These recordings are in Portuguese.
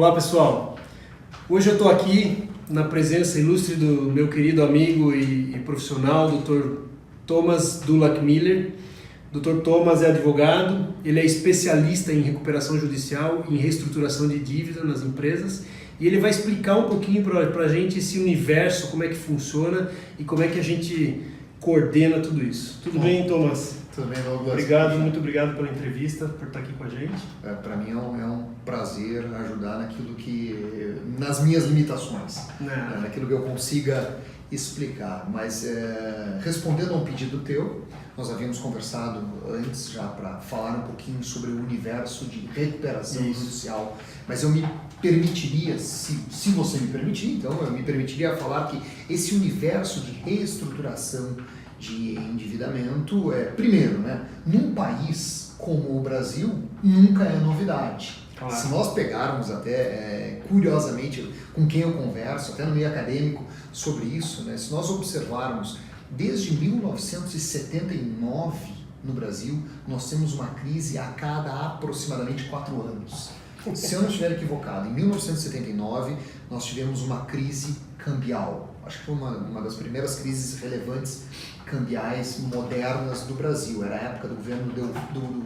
Olá pessoal, hoje eu estou aqui na presença ilustre do meu querido amigo e profissional, Dr. Thomas Dulac Miller. Dr. Thomas é advogado, ele é especialista em recuperação judicial e em reestruturação de dívida nas empresas e ele vai explicar um pouquinho para a gente esse universo, como é que funciona e como é que a gente coordena tudo isso. Tudo bem, Thomas? Tudo bem, Douglas? Obrigado, muito obrigado pela entrevista, por estar aqui com a gente. Para mim é um prazer ajudar nas minhas limitações, naquilo que eu consiga explicar. Mas respondendo a um pedido teu, nós havíamos conversado antes já para falar um pouquinho sobre o universo de recuperação judicial, mas eu me permitiria, se você me permitir, então eu me permitiria falar que esse universo de reestruturação de endividamento primeiro, num país como o Brasil, nunca é novidade. Claro. Se nós pegarmos até, curiosamente, com quem eu converso, até no meio acadêmico, sobre isso, se nós observarmos, desde 1979 no Brasil, nós temos uma crise a cada aproximadamente 4 anos. Se eu não estiver equivocado, em 1979 nós tivemos uma crise cambial. Acho que foi uma das primeiras crises relevantes cambiais modernas do Brasil. Era a época do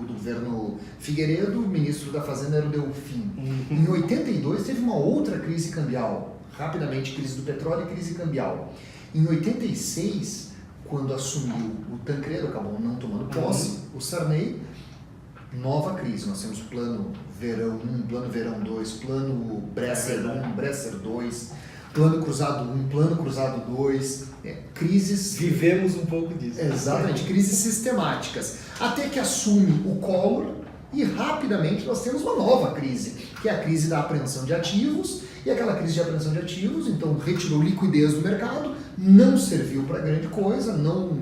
governo Figueiredo, o ministro da Fazenda era o Delfim. Em 82 teve uma outra crise cambial, rapidamente, crise do petróleo e crise cambial. Em 86, quando assumiu o Tancredo, acabou não tomando posse, o Sarney, nova crise. Nós temos plano Verão 1, plano Verão 2, plano Bresser 1, Bresser 2, plano Cruzado 1, plano Cruzado 2, crises... Vivemos um pouco disso. Exatamente, crises sistemáticas. Até que assume o Collor e rapidamente nós temos uma nova crise, que é a crise da apreensão de ativos, e aquela crise de apreensão de ativos, então retirou liquidez do mercado, não serviu para grande coisa, não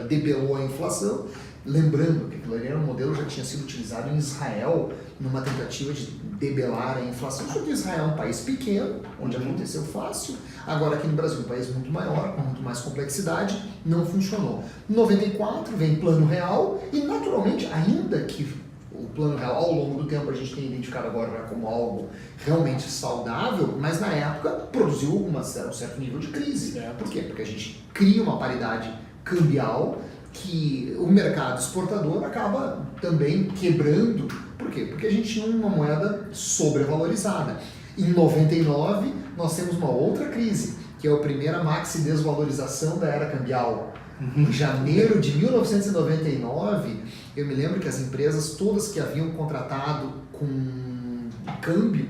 debelou a inflação. Lembrando que aquilo ali era um modelo que já tinha sido utilizado em Israel numa tentativa de debelar a inflação. Só que Israel é um país pequeno, onde aconteceu fácil. Agora aqui no Brasil, um país muito maior, com muito mais complexidade, não funcionou. Em 94 vem Plano Real e, naturalmente, ainda que o Plano Real, ao longo do tempo, a gente tem identificado agora como algo realmente saudável, mas na época produziu um certo nível de crise. Por quê? Porque a gente cria uma paridade cambial que o mercado exportador acaba também quebrando. Por quê? Porque a gente tinha uma moeda sobrevalorizada. Em 99, nós temos uma outra crise, que é a primeira maxi desvalorização da era cambial. Em janeiro de 1999, eu me lembro que as empresas todas que haviam contratado com câmbio,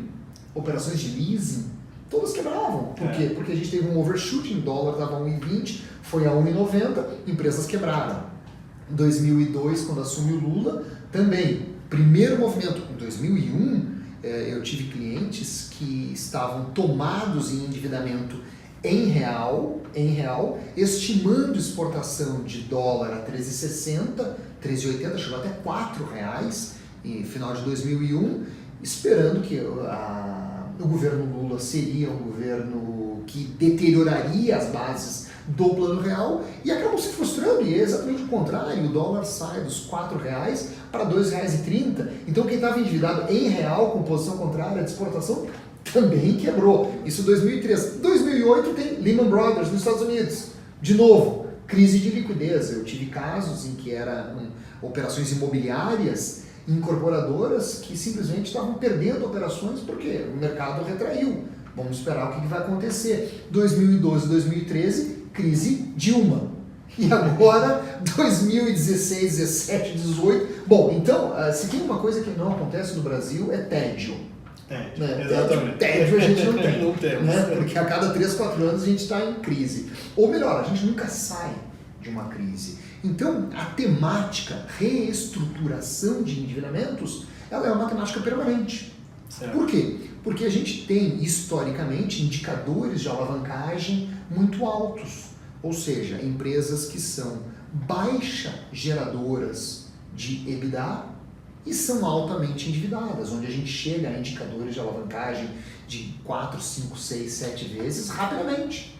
operações de leasing, todas quebravam. Por quê? Porque a gente teve um overshooting, o dólar estava a 1,20, foi a 1,90, empresas quebraram. Em 2002, quando assumiu Lula, também, primeiro movimento. Em 2001, eu tive clientes que estavam tomados em endividamento em real, estimando exportação de dólar a 13,60, 13,80, chegou até R$4 em final de 2001, esperando que o governo Lula seria um governo que deterioraria as bases do Plano Real e acabou se frustrando, e é exatamente o contrário, o dólar sai dos R$4 para R$2,30, então quem estava endividado em real com posição contrária de exportação também quebrou. Isso em 2003. 2008 tem Lehman Brothers nos Estados Unidos. De novo, crise de liquidez. Eu tive casos em que eram operações imobiliárias, incorporadoras que simplesmente estavam perdendo operações porque o mercado retraiu. Vamos esperar o que vai acontecer. 2012, 2013, crise Dilma. E agora, 2016, 17, 18... Bom, então, se tem uma coisa que não acontece no Brasil é tédio. Exatamente. Tédio a gente não tem. Não temos. Porque a cada 3, 4 anos a gente está em crise. Ou melhor, a gente nunca sai de uma crise. Então, a temática reestruturação de endividamentos, ela é uma temática permanente. Certo. Por quê? Porque a gente tem, historicamente, indicadores de alavancagem muito altos. Ou seja, empresas que são baixa geradoras de EBITDA e são altamente endividadas, onde a gente chega a indicadores de alavancagem de 4, 5, 6, 7 vezes rapidamente.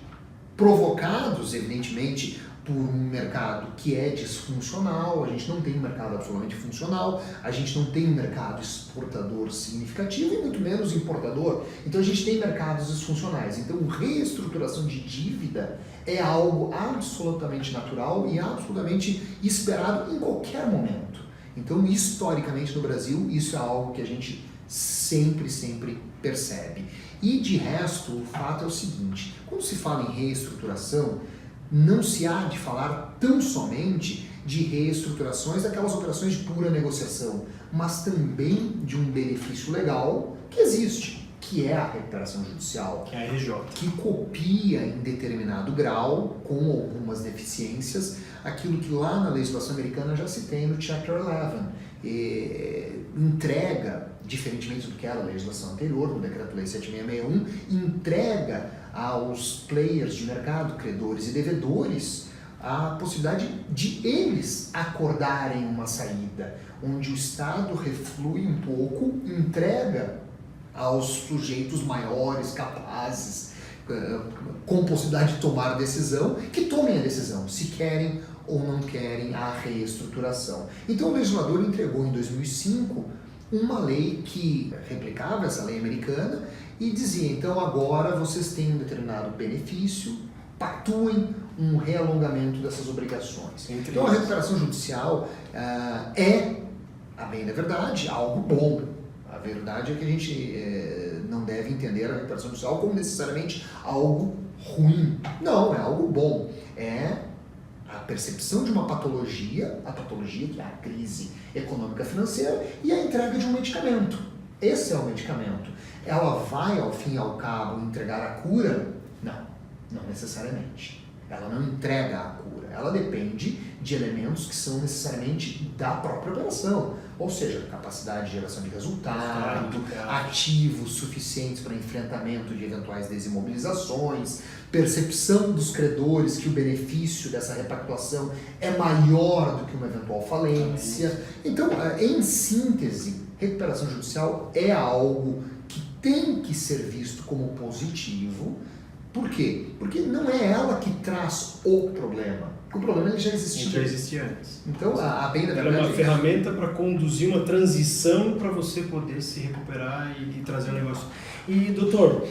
Provocados, evidentemente, por um mercado que é disfuncional, a gente não tem um mercado absolutamente funcional, a gente não tem um mercado exportador significativo e muito menos importador. Então a gente tem mercados disfuncionais. Então reestruturação de dívida é algo absolutamente natural e absolutamente esperado em qualquer momento. Então, historicamente no Brasil, isso é algo que a gente sempre percebe. E de resto, o fato é o seguinte, quando se fala em reestruturação, não se há de falar tão somente de reestruturações daquelas operações de pura negociação, mas também de um benefício legal que existe, que é a recuperação judicial, que é a RJ, que copia em determinado grau, com algumas deficiências, aquilo que lá na legislação americana já se tem no Chapter 11. Entrega, diferentemente do que era a legislação anterior, no Decreto-Lei 7661, entrega aos players de mercado, credores e devedores, a possibilidade de eles acordarem uma saída, onde o Estado reflui um pouco, entrega aos sujeitos maiores, capazes, com possibilidade de tomar decisão, que tomem a decisão, se querem ou não querem a reestruturação. Então o legislador entregou em 2005 uma lei que replicava essa lei americana e dizia, então agora vocês têm um determinado benefício, pactuem um realongamento dessas obrigações. Então a recuperação judicial é, a bem da verdade, algo bom. A verdade é que a gente não deve entender a recuperação judicial como necessariamente algo ruim. Não, é algo bom. É a percepção de uma patologia, a patologia que é a crise econômica financeira, e a entrega de um medicamento. Esse é o medicamento. Ela vai, ao fim e ao cabo, entregar a cura? Não necessariamente. Ela não entrega a cura. Ela depende de elementos que são necessariamente da própria operação. Ou seja, capacidade de geração de resultado, ativos suficientes para enfrentamento de eventuais desimobilizações, percepção dos credores que o benefício dessa repactuação é maior do que uma eventual falência. Então, em síntese, recuperação judicial é algo que tem que ser visto como positivo. Por quê? Porque não é ela que traz o problema. O problema ele já existia. Ele já existia antes. Então, a bem da verdade, era uma ferramenta para conduzir uma transição para você poder se recuperar e trazer um negócio. E, doutor,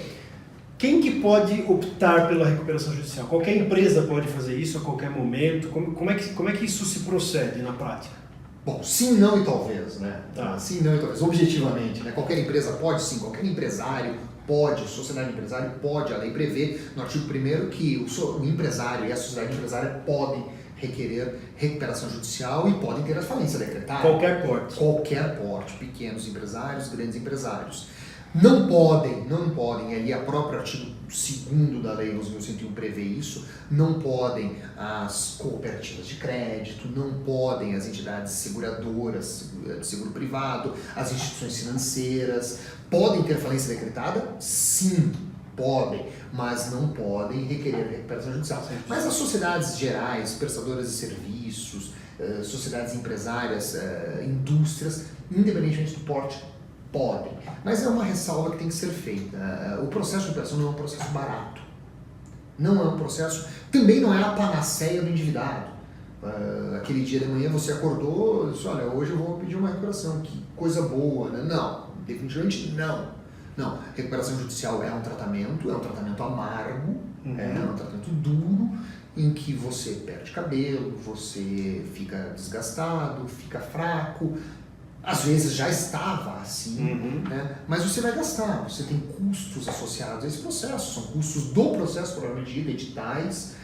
quem que pode optar pela recuperação judicial? Qualquer empresa pode fazer isso a qualquer momento? Como é que isso se procede na prática? Bom, sim, não e talvez, né? Tá. Sim, não e talvez. Objetivamente, né? Qualquer empresa pode, sim. Qualquer empresário pode, sociedade empresária pode. A lei prevê, no artigo 1º, que o empresário e a sociedade empresária podem requerer recuperação judicial e podem ter a falência decretada. Qualquer porte. Qualquer porte. Pequenos empresários, grandes empresários. Não podem, ali a própria artigo 2º da Lei 11.101 prevê isso, não podem as cooperativas de crédito, não podem as entidades seguradoras de seguro privado, as instituições financeiras. Podem ter falência decretada? Sim, podem, mas não podem requerer recuperação judicial. Mas as sociedades gerais, prestadoras de serviços, sociedades empresárias, indústrias, independentemente do porte, podem. Mas é uma ressalva que tem que ser feita. O processo de recuperação não é um processo barato. Não é um processo... Também não é a panaceia do endividado. Aquele dia de manhã você acordou e disse, olha, hoje eu vou pedir uma recuperação. Que coisa boa, né? Não, definitivamente não. Não, recuperação judicial é um tratamento amargo, é um tratamento duro, em que você perde cabelo, você fica desgastado, fica fraco. Às vezes já estava assim, né? Mas você vai gastar, você tem custos associados a esse processo, são custos do processo, provavelmente de editais,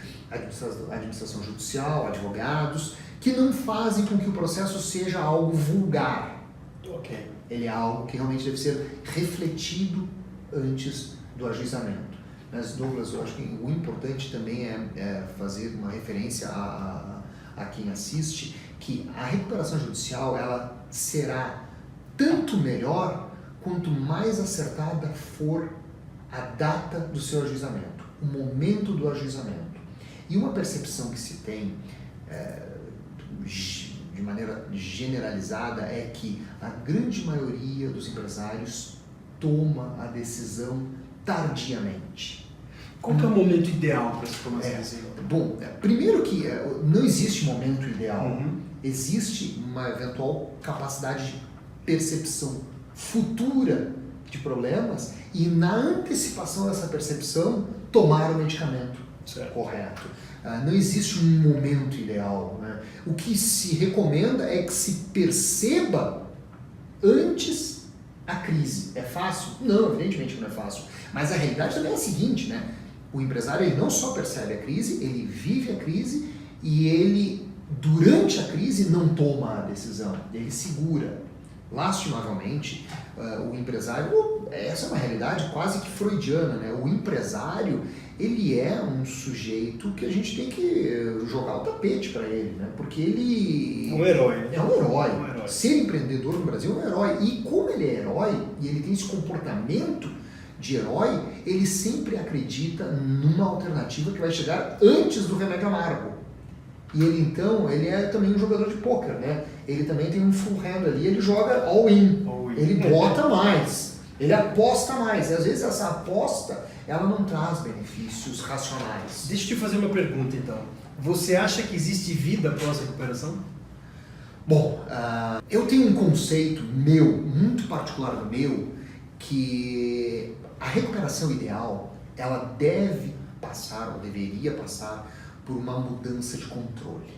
administração judicial, advogados, que não fazem com que o processo seja algo vulgar. Okay. Ele é algo que realmente deve ser refletido antes do ajuizamento. Mas, Douglas, eu acho que o importante também é fazer uma referência a quem assiste, que a recuperação judicial ela será tanto melhor quanto mais acertada for a data do seu ajuizamento, o momento do ajuizamento. E uma percepção que se tem de maneira generalizada é que a grande maioria dos empresários toma a decisão tardiamente. Qual que é o momento ideal para se tomar essa decisão? Bom, primeiro que não existe momento ideal, existe uma eventual capacidade de percepção futura de problemas e na antecipação dessa percepção tomar o medicamento correto. Não existe um momento ideal, né? O que se recomenda é que se perceba antes a crise. É fácil? Não, evidentemente que não é fácil. Mas a realidade também é a seguinte, né? O empresário ele não só percebe a crise, ele vive a crise e ele, durante a crise, não toma a decisão, ele segura. Lastimavelmente, o empresário, essa é uma realidade quase que freudiana, né? O empresário, ele é um sujeito que a gente tem que jogar o tapete para ele, né? Porque ele... É um herói, né? É um herói. Ser empreendedor no Brasil é um herói. E como ele é herói, e ele tem esse comportamento de herói, ele sempre acredita numa alternativa que vai chegar antes do remédio amargo. E ele então, ele é também um jogador de pôquer, né? Ele também tem um full hand ali, ele joga all-in. Ele bota mais, ele aposta mais. E às vezes essa aposta, ela não traz benefícios racionais. Deixa eu te fazer uma pergunta então. Você acha que existe vida após a recuperação? Bom, eu tenho um conceito meu, muito particular do meu, que a recuperação ideal, ela deve passar, ou deveria passar, por uma mudança de controle.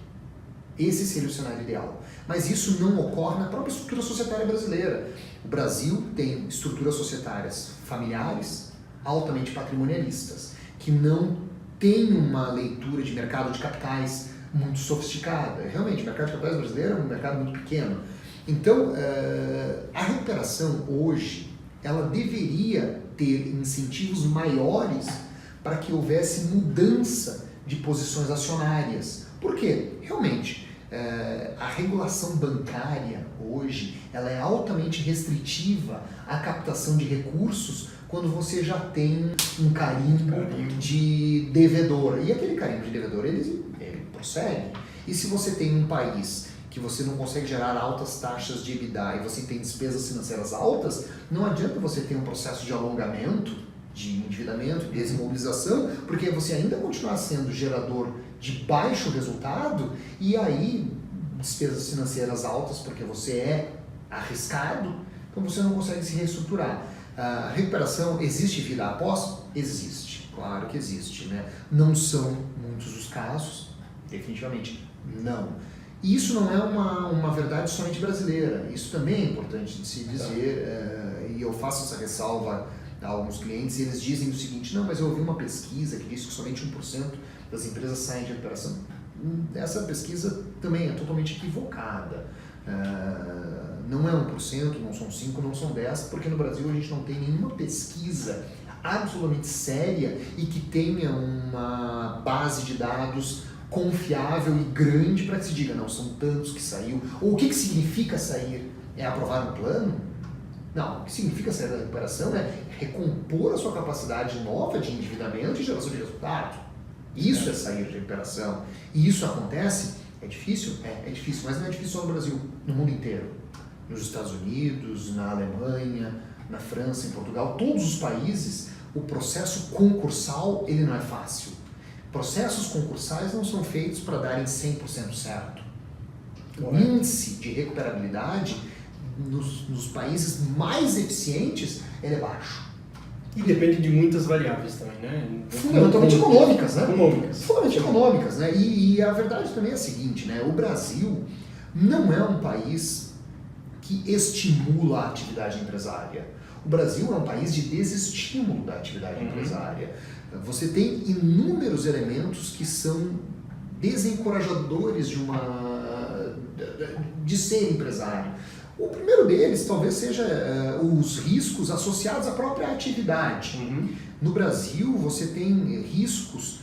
Esse seria o cenário ideal. Mas isso não ocorre na própria estrutura societária brasileira. O Brasil tem estruturas societárias familiares, altamente patrimonialistas, que não têm uma leitura de mercado de capitais muito sofisticada. Realmente, o mercado de capitais brasileiro é um mercado muito pequeno. Então, a recuperação hoje, ela deveria ter incentivos maiores para que houvesse mudança de posições acionárias. Por quê? Realmente, a regulação bancária hoje, ela é altamente restritiva à captação de recursos quando você já tem um carimbo de devedor. E aquele carimbo de devedor, ele prossegue. E se você tem um país que você não consegue gerar altas taxas de EBITDA e você tem despesas financeiras altas, não adianta você ter um processo de alongamento, de endividamento, de desimobilização, porque você ainda continuar sendo gerador de baixo resultado e aí despesas financeiras altas, porque você é arriscado, então você não consegue se reestruturar. A recuperação, existe vida após? Existe, claro que existe, né? Não são muitos os casos, definitivamente não. E isso não é uma verdade somente brasileira, isso também é importante de se dizer, e eu faço essa ressalva a alguns clientes, e eles dizem o seguinte: não, mas eu ouvi uma pesquisa que diz que somente 1% das empresas saem de recuperação. Essa pesquisa também é totalmente equivocada. Não é 1%, não são 5%, não são 10%, porque no Brasil a gente não tem nenhuma pesquisa absolutamente séria e que tenha uma base de dados confiável e grande para que se diga, não, são tantos que saiu. Ou o que significa sair? É aprovar um plano? Não, o que significa sair da recuperação é recompor a sua capacidade nova de endividamento e geração de resultado. Isso é sair de recuperação. E isso acontece? É difícil? É difícil, mas não é difícil só no Brasil, no mundo inteiro. Nos Estados Unidos, na Alemanha, na França, em Portugal, todos os países, o processo concursal ele não é fácil. Processos concursais não são feitos para darem 100% certo. O índice de recuperabilidade nos países mais eficientes, ele é baixo. E depende de muitas variáveis também, né? Fundamentalmente econômicas, né? Fundamentalmente econômicas, né? E a verdade também é a seguinte, né? O Brasil não é um país que estimula a atividade empresária. O Brasil é um país de desestímulo da atividade empresária. Você tem inúmeros elementos que são desencorajadores de ser empresário. O primeiro deles talvez seja os riscos associados à própria atividade. No Brasil você tem riscos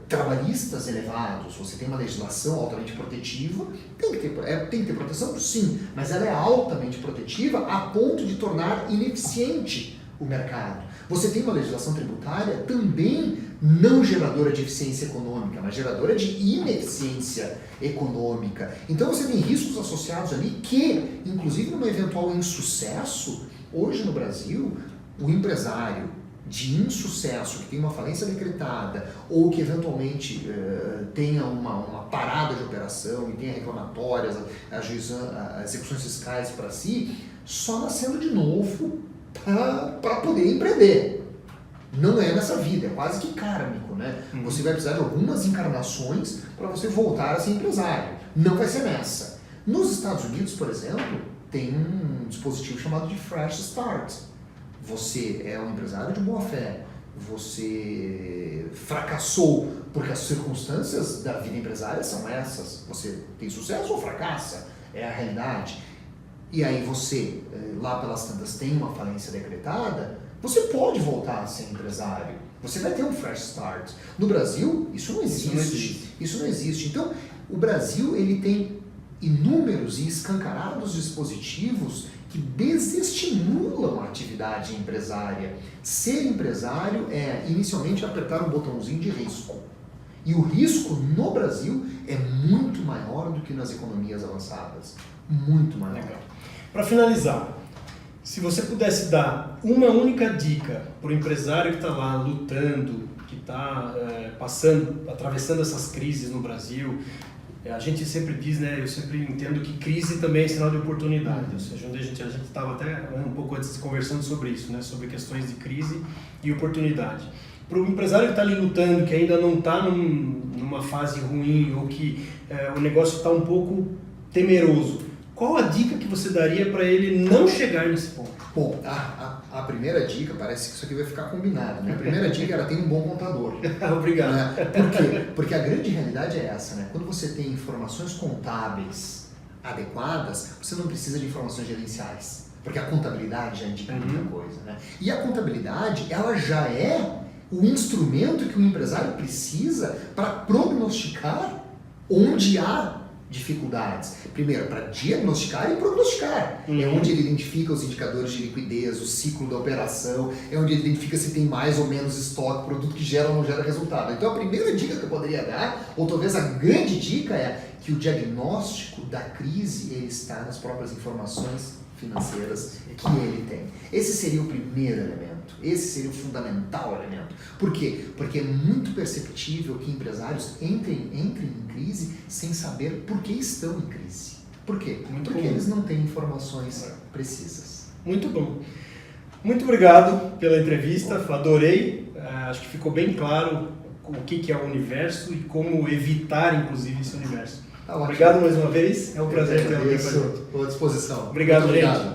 trabalhistas elevados, você tem uma legislação altamente protetiva, tem que ter proteção, sim, mas ela é altamente protetiva a ponto de tornar ineficiente o mercado. Você tem uma legislação tributária também não geradora de eficiência econômica, mas geradora de ineficiência econômica. Então você tem riscos associados ali que, inclusive numa eventual insucesso, hoje no Brasil, o empresário de insucesso, que tem uma falência decretada, ou que eventualmente tenha uma parada de operação e tenha reclamatórias, execuções fiscais para si, só nascendo de novo para poder empreender. Não é nessa vida, é quase que kármico, né? Você vai precisar de algumas encarnações para você voltar a ser empresário. Não vai ser nessa. Nos Estados Unidos, por exemplo, tem um dispositivo chamado de Fresh Start. Você é um empresário de boa fé, você fracassou porque as circunstâncias da vida empresária são essas. Você tem sucesso ou fracassa, é a realidade. E aí você, lá pelas tantas, tem uma falência decretada, você pode voltar a ser empresário. Você vai ter um fresh start. No Brasil, isso não existe. Isso não existe. Então, o Brasil ele tem inúmeros e escancarados dispositivos que desestimulam a atividade empresária. Ser empresário é, inicialmente, apertar um botãozinho de risco. E o risco no Brasil é muito maior do que nas economias avançadas. Muito maior. Para finalizar, se você pudesse dar uma única dica para o empresário que está lá lutando, que está atravessando essas crises no Brasil, a gente sempre diz, né, eu sempre entendo que crise também é sinal de oportunidade, ou seja, onde a gente estava até um pouco antes conversando sobre isso, né, sobre questões de crise e oportunidade. Para o empresário que está ali lutando, que ainda não está numa fase ruim ou que o negócio está um pouco temeroso, qual a dica que você daria para ele não chegar nesse ponto? Bom, a primeira dica, parece que isso aqui vai ficar combinado, né? A primeira dica era ter um bom contador. Obrigado. Né? Por quê? Porque a grande realidade é essa, né? Quando você tem informações contábeis adequadas, você não precisa de informações gerenciais, porque a contabilidade já indica muita coisa, né? E a contabilidade, ela já é o instrumento que o empresário precisa para prognosticar onde há dificuldades. Primeiro, para diagnosticar e prognosticar. É onde ele identifica os indicadores de liquidez, o ciclo da operação, é onde ele identifica se tem mais ou menos estoque, produto que gera ou não gera resultado. Então a primeira dica que eu poderia dar, ou talvez a grande dica, é que o diagnóstico da crise ele está nas próprias informações financeiras que ele tem. Esse seria o primeiro elemento, esse seria o fundamental elemento. Por quê? Porque é muito perceptível que empresários entrem em crise sem saber por que estão em crise. Por quê? Porque eles não têm informações precisas. Muito bom. Muito obrigado pela entrevista, adorei, acho que ficou bem claro o que é o universo e como evitar, inclusive, esse universo. Obrigado mais uma vez, é um prazer ter alguém com a gente. Estou à disposição. Obrigado, gente.